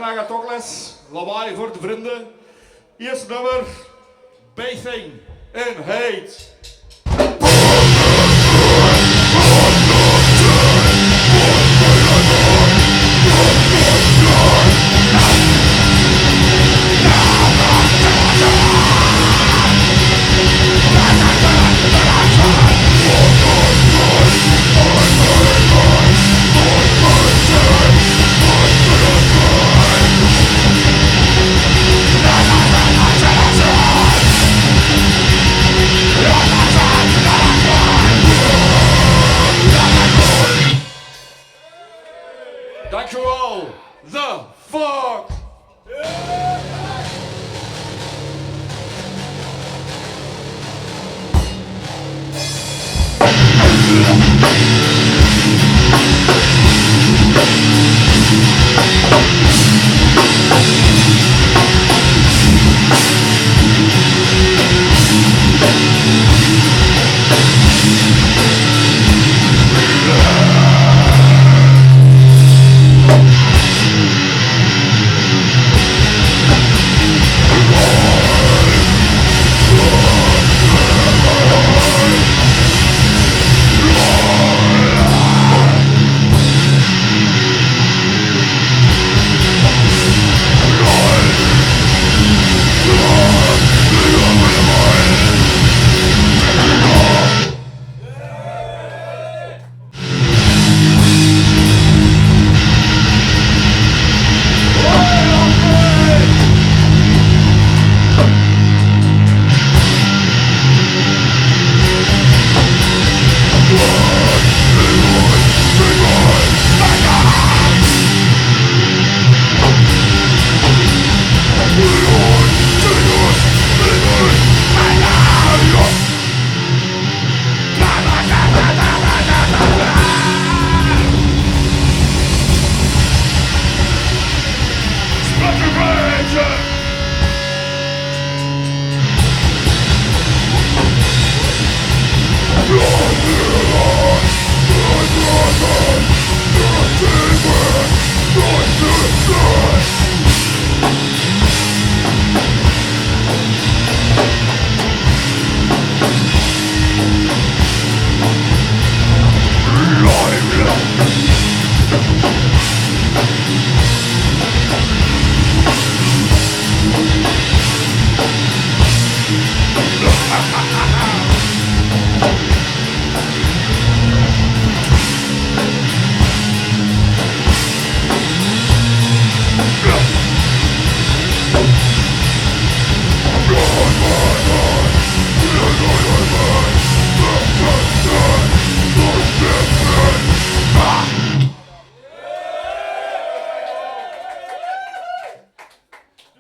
Agathocles, lawaai voor de vrienden. Eerst nummer, Bathing in Hate. Dankjewel, The Fuck!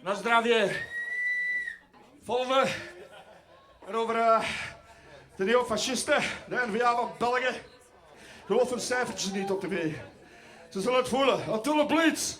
Na zdravě. Volgende. En over de neofascisten, de NVA van België. Geloof hun cijfertjes niet op tv. Ze zullen het voelen. Until it bleeds.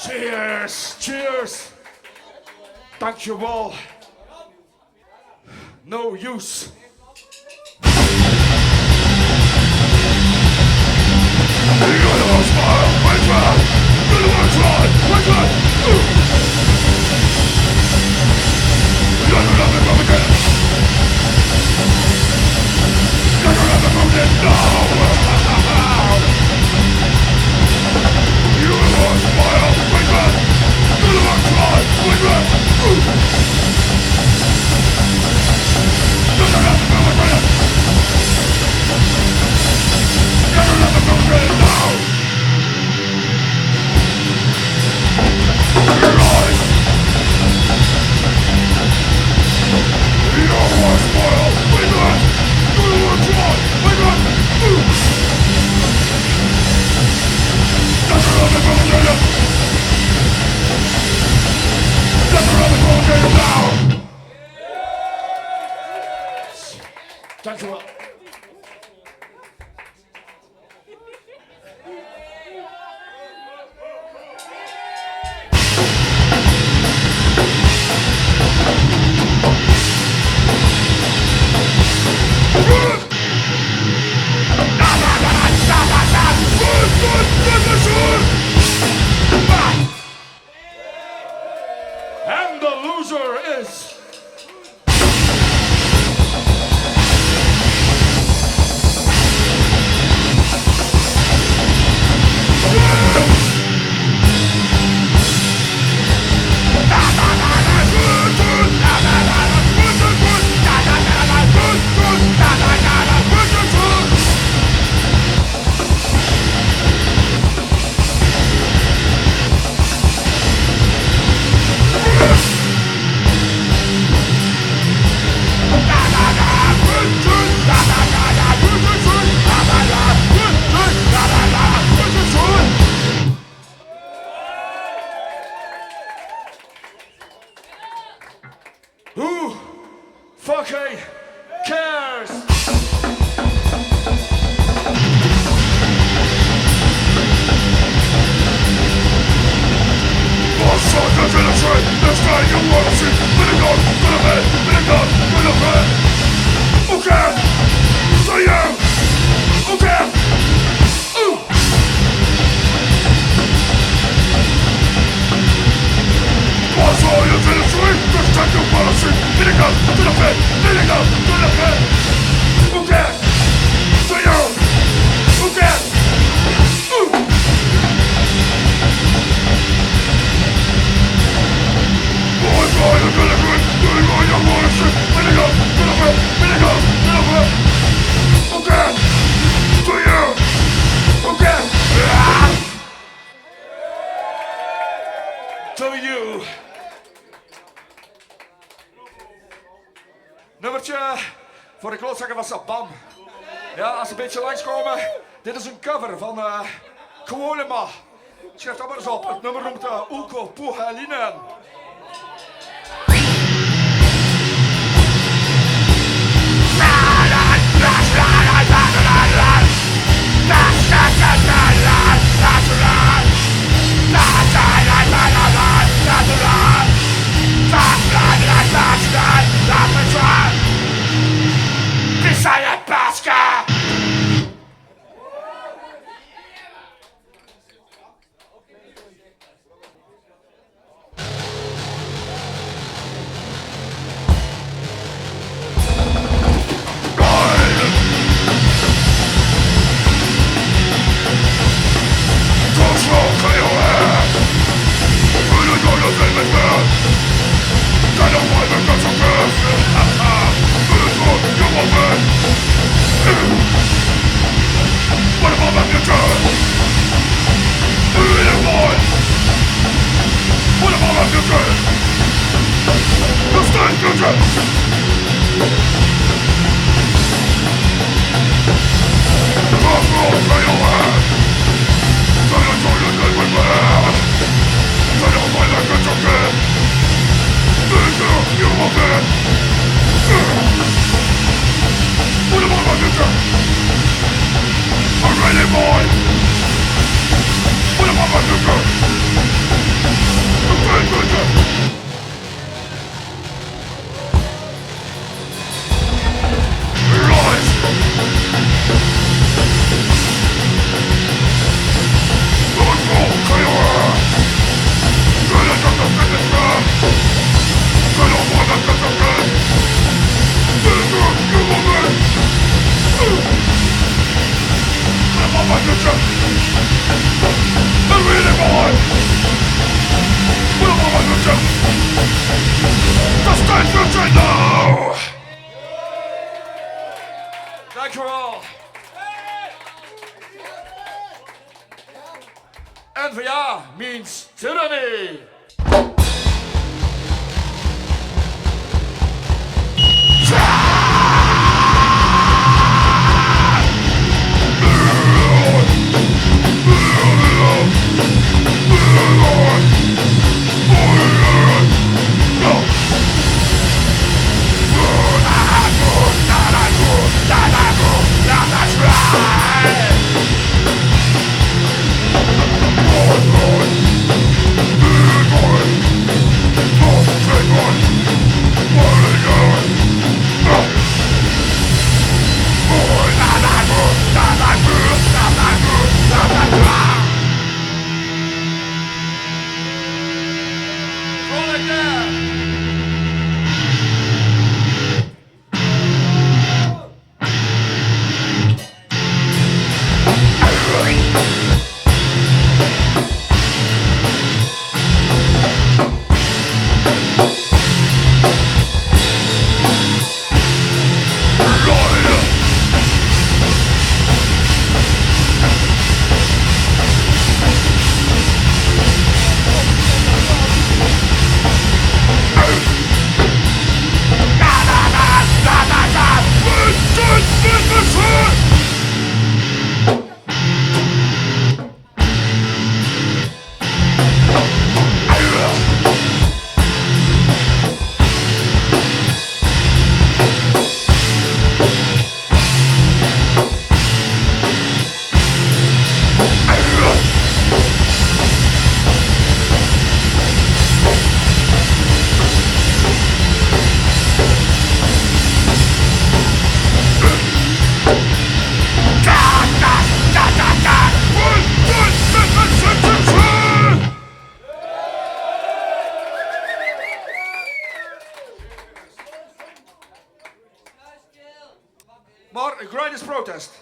Cheers, cheers. Dankjewel. No use. We're fucking cares? Nummertje voor de klootzakken van Sabam. Ja, als ze een beetje langskomen, dit is een cover van Kwolema. Schrijf dat maar eens op. Het nummer noemt Uko Puhalinen. Dankjewel. NVA means tyranny. protest.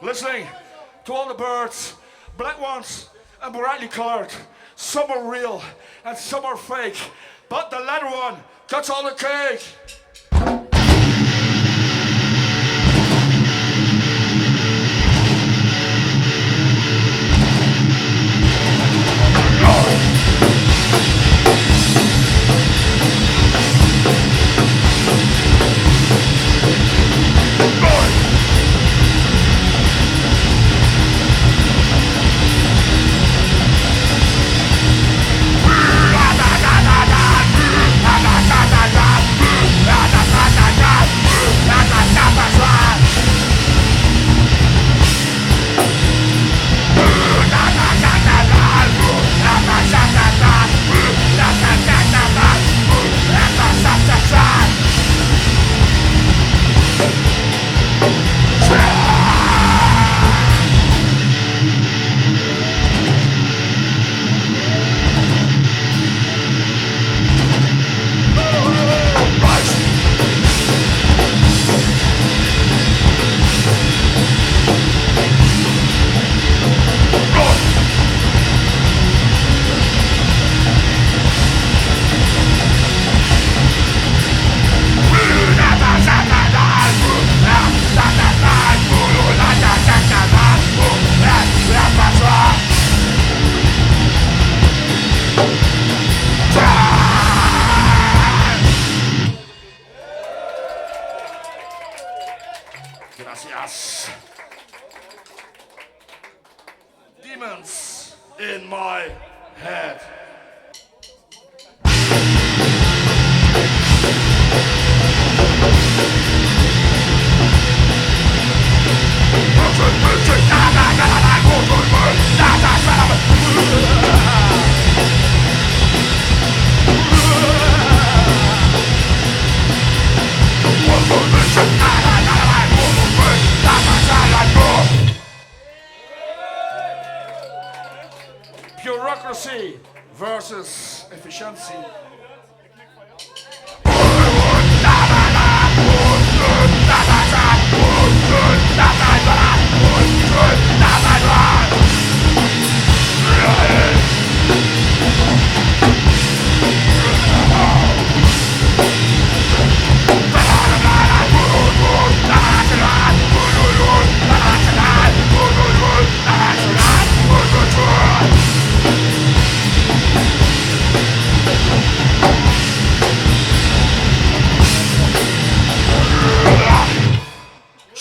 Listening to all the birds, black ones and brightly colored. Some are real and some are fake, but the latter one gets all the cake. Gracias. Demons in my head. Bureaucracy versus efficiency.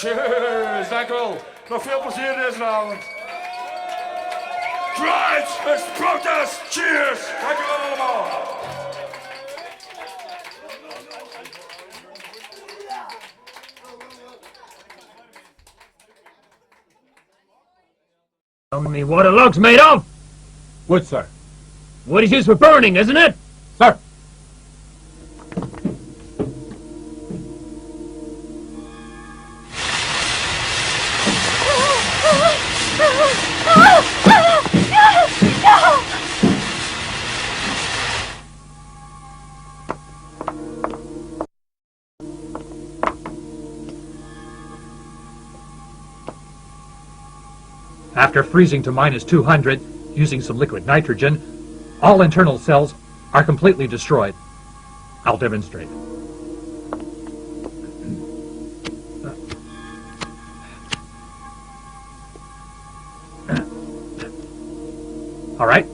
Cheers, dank u wel. Nog veel plezier deze avond. Right, let's protest. Cheers. Thank you allemaal. Tell me what a log's made of! Wood, sir. Wood is used for burning, isn't it? Sir. After freezing to minus 200, using some liquid nitrogen, all internal cells are completely destroyed. I'll demonstrate. All right.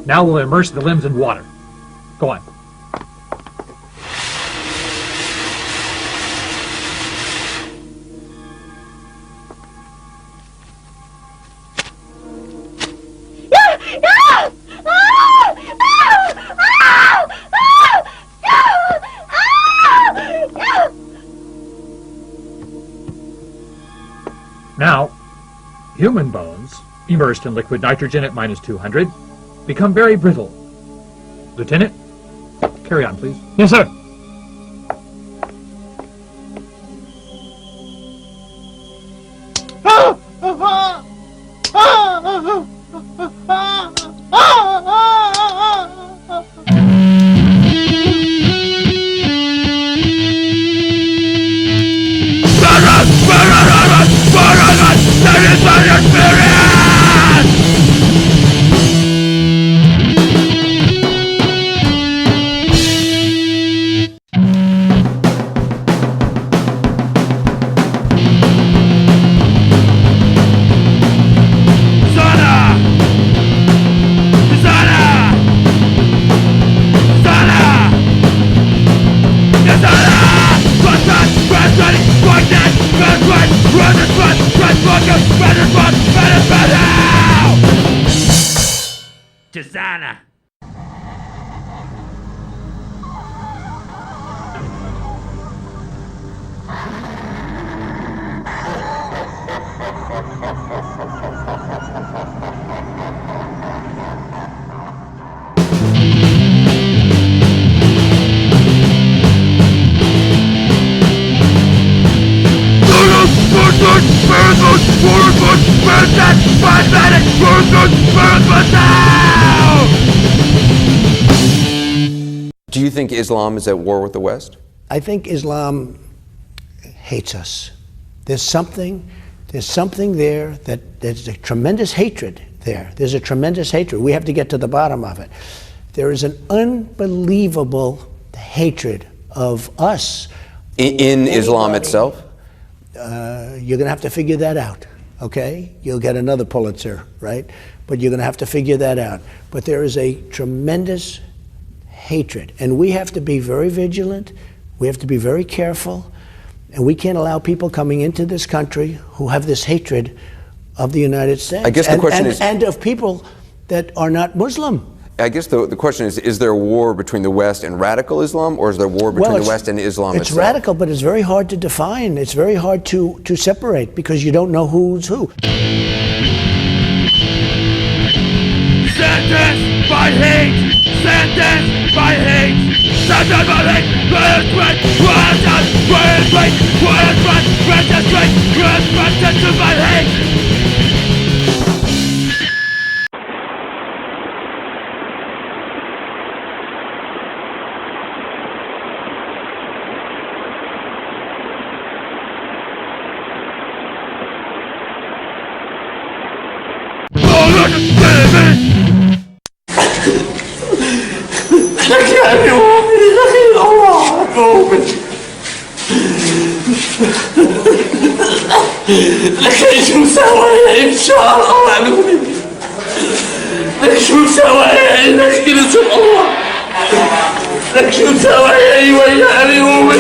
Now we'll immerse the limbs in water. Go on. Now, human bones, immersed in liquid nitrogen at minus 200, become very brittle. Lieutenant, carry on, please. Yes, sir. Designer. Do you think Islam is at war with the West? I think Islam hates us. There's something there that there's a tremendous hatred there. There's a tremendous hatred. We have to get to the bottom of it. There is an unbelievable hatred of us. In Islam itself? You're going to have to figure that out, okay? You'll get another Pulitzer, right? But you're going to have to figure that out. But there is a tremendous hatred, and we have to be very vigilant. We have to be very careful, and we can't allow people coming into this country who have this hatred of the United States. I guess the question is, and of people that are not Muslim. I guess the question is there a war between the West and radical Islam, or is there a war between the West and Islam It's itself? radical, but it's very hard to define. It's very hard to separate because you don't know who's who. Sentence by hate! Sentence by hate! Sentence by hate! Sentence by hate! لكن شو سوي إن شاء الله أعلمني لك شو سوي لك نسأل الله لك شو سوي أيوة يا أبي أمي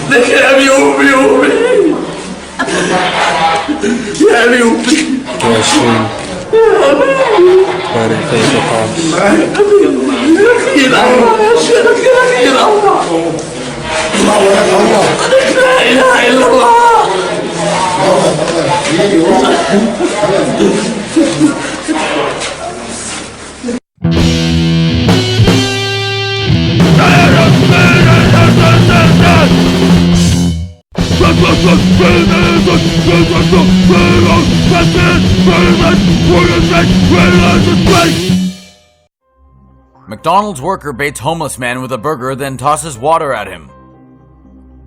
لك يا أبي أمي أمي يا أبي أمي لا إله إلا الله. McDonald's worker baits homeless man with a burger, then tosses water at him.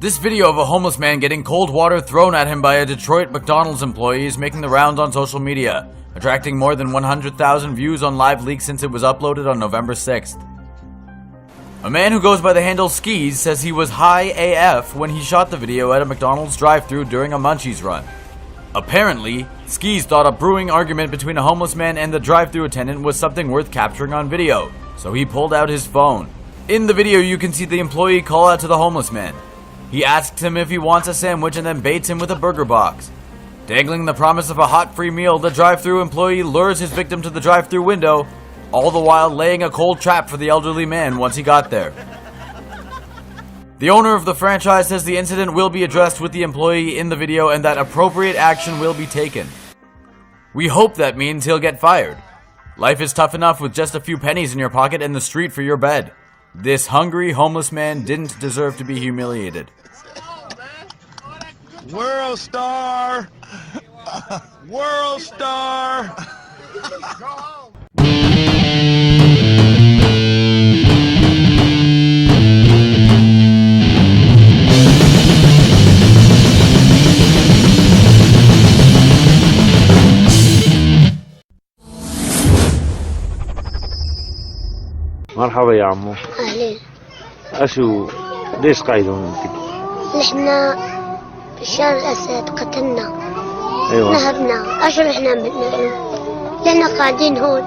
This video of a homeless man getting cold water thrown at him by a Detroit McDonald's employee is making the rounds on social media, attracting more than 100,000 views on live leaks since it was uploaded on November 6th. A man who goes by the handle Skis says he was high AF when he shot the video at a McDonald's drive-thru during a Munchies run. Apparently, Skis thought a brewing argument between a homeless man and the drive-thru attendant was something worth capturing on video, so he pulled out his phone. In the video, you can see the employee call out to the homeless man. He asks him if he wants a sandwich and then baits him with a burger box. Dangling the promise of a hot free meal, the drive-thru employee lures his victim to the drive-thru window, all the while laying a cold trap for the elderly man once he got there. The owner of the franchise says the incident will be addressed with the employee in the video and that appropriate action will be taken. We hope that means he'll get fired. Life is tough enough with just a few pennies in your pocket and the street for your bed. This hungry homeless man didn't deserve to be humiliated. World star! World star! مرحبا يا عمو. أهلين. أشو ليش قاعد هون انت؟ نحن بشار الأسد قتلنا. ايوه. نهبنا. أشو نحن عملنا له؟ لأننا قاعدين هون.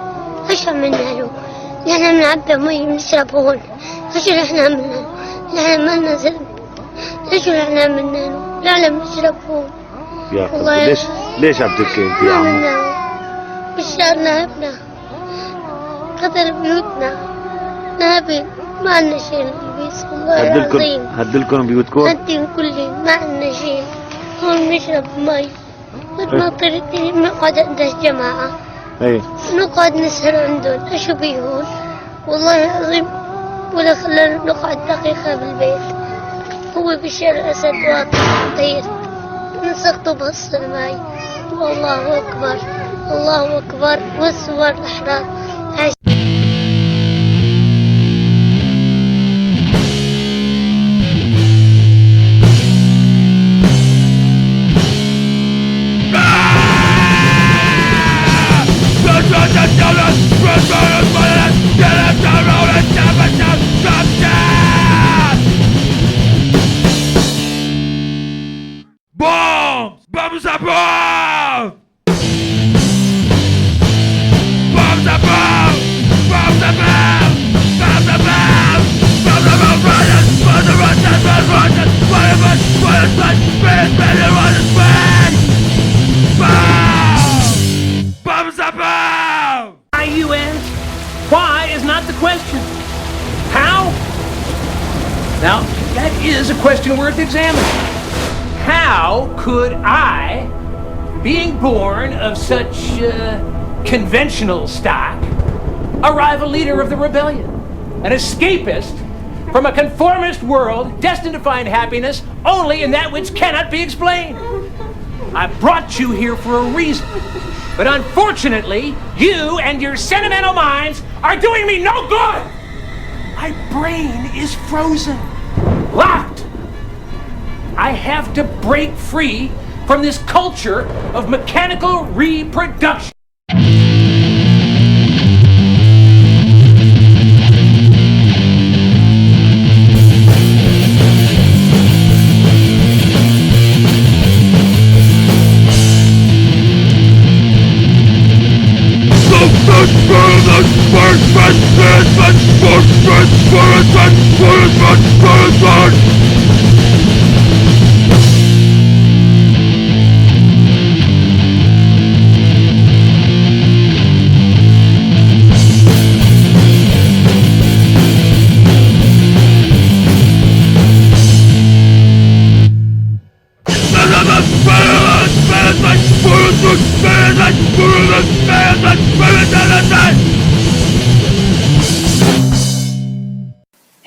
أشو عملنا له؟ نحن بنعبي مي بنشرب هون. أشو نحن عملنا له؟ نحن ما لنا ذنب. أشو نحن عملنا له؟ لا بنشرب هون. يا والله ليش عم تبكي انت يا عمو؟ بشار نهبنا. قتل بيوتنا. نهبي ما عندنا شيء نلبس والله العظيم. هدلكم بيوتكم؟ هدين كلهم ما عندنا شيء. هون نشرب مي. ما طريقتي نقعد عند الجماعة. ايه. نقعد نسهر عندهم. اشو بيهون؟ والله العظيم ولا خلانا نقعد دقيقة بالبيت. هو بشار الأسد واطي طير. نسقطه بهص الماي. والله أكبر. الله أكبر والصور الأحرار. Bombs! Bombs above! Bombs above! Bombs above! Bombs above! Bombs above! Russians! Bombs the Russians! Bombs Russians! Bombs Bombs above! Why, you ask? Why is not the question. How? Now, that is a question worth examining. How could I, being born of such conventional stock, a rival leader of the rebellion, an escapist from a conformist world destined to find happiness only in that which cannot be explained? I brought you here for a reason, but unfortunately, you and your sentimental minds are doing me no good. My brain is frozen, locked. I have to break free from this culture of mechanical reproduction.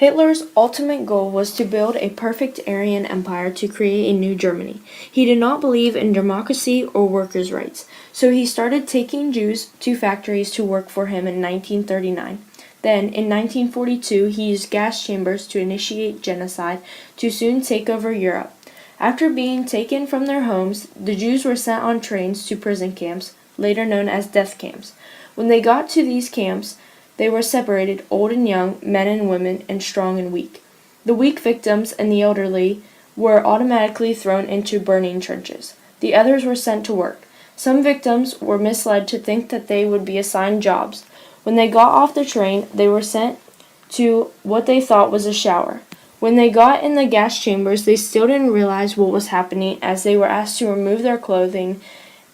Hitler's ultimate goal was to build a perfect Aryan empire to create a new Germany. He did not believe in democracy or workers' rights, so he started taking Jews to factories to work for him in 1939. Then, in 1942, he used gas chambers to initiate genocide to soon take over Europe. After being taken from their homes, the Jews were sent on trains to prison camps, later known as death camps. When they got to these camps, they were separated, old and young, men and women, and strong and weak. The weak victims and the elderly were automatically thrown into burning trenches. The others were sent to work. Some victims were misled to think that they would be assigned jobs. When they got off the train, they were sent to what they thought was a shower. When they got in the gas chambers, they still didn't realize what was happening, as they were asked to remove their clothing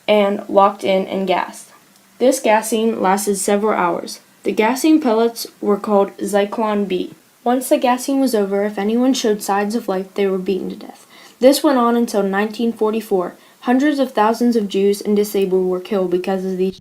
and locked in and gassed. This gassing lasted several hours. The gassing pellets were called Zyklon B. Once the gassing was over, if anyone showed signs of life, they were beaten to death. This went on until 1944. Hundreds of thousands of Jews and disabled were killed because of these.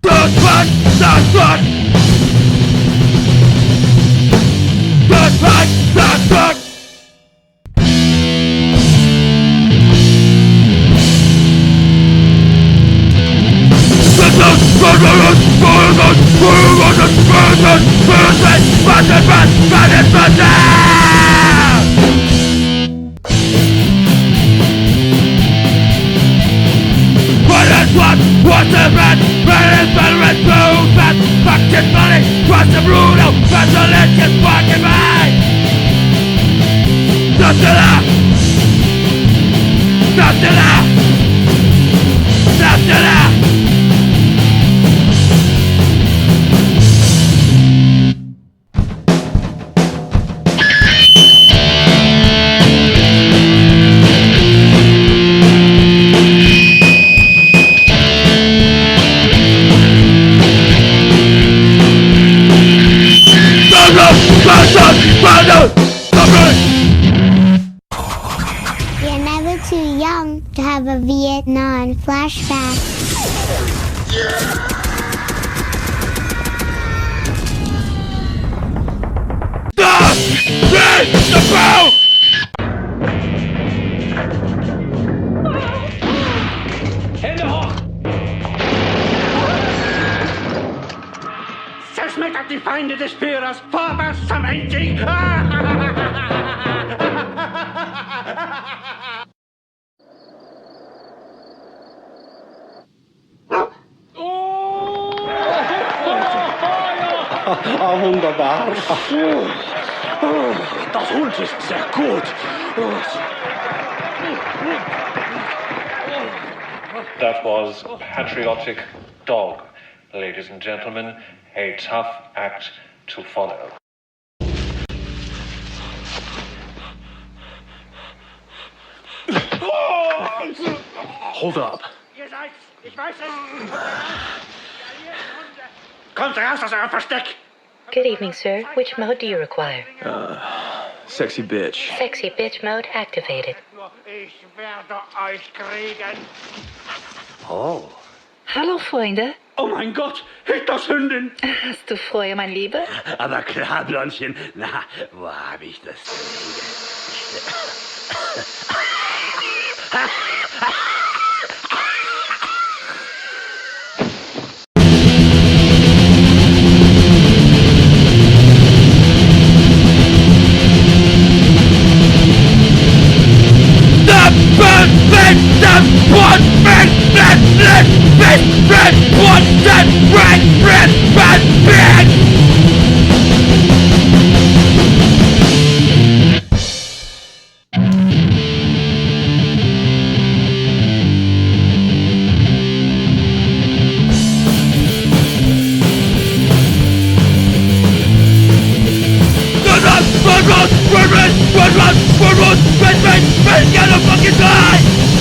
You're never too young to have a Vietnam flashback. Hände hoch! Zerschmettert die Feinde des Führers! Vorwärts zum Endsieg! Wunderbar. Das Hund ist sehr gut. That was Patriotic Dog. Ladies and gentlemen, a tough act to follow. Hold up. Ihr seid, ich weiß es. Kommt raus aus eurem Versteck. Good evening, sir. Which mode do you require? Sexy bitch. Sexy bitch mode activated. Ich werde euch kriegen. Oh. Hallo, Freunde. Oh mein Gott, Hitlers Hündin. Hast du Freude, mein Lieber? Aber klar, Blondchen. Na, wo hab ich das denn? Run, get a fucking die!